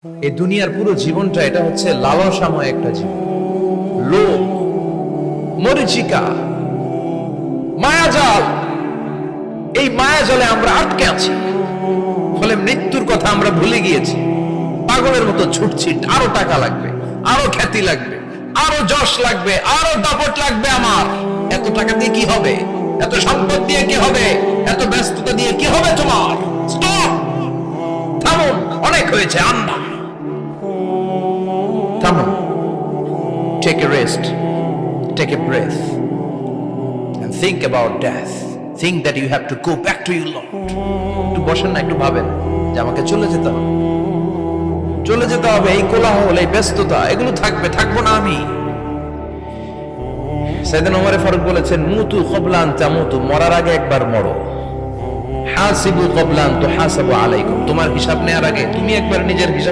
এই দুনিয়ার পুরো জীবনটা এটা হচ্ছে লালসাময় একটা জীবন, লোভ, মরিচিকা, মায়াজাল। এই মায়াজালে আমরা আটকে আছি, ফলে মৃত্যুর কথা আমরা ভুলে গিয়েছি। পাগলের মতো ছুটছি, আরো টাকা লাগবে, আরো খ্যাতি লাগবে, আরো যশ লাগবে, আরো দাপট লাগবে। আমার এত টাকা দিয়ে কি হবে? এত সম্পদ দিয়ে কি হবে? এত ব্যস্ততা দিয়ে কি হবে? তোমার স্টপ, থামুন, অনেক হয়েছে। আন্না, থামুন, take a rest, take a breath and think about death. Think that you have to go back to your Lord. একটু বসেন না, একটু ভাবেন যে আমাকে চলে যেতে হবে, চলে যেতে হবে। এই কোলাহল, এই ব্যস্ততা, এগুলো থাকবে, থাকবো না আমি। সাইয়েদনা ওমর ফারুক বলেছেন, মুতু ক্বাবলা আন তামুতু, মরার আগে একবার মরো। হাসিবু ক্বাবলা আন তুহাসাবু আলাইকুম, তোমার হিসাব নেওয়ার আগে তুমি একবার নিজের হিসাব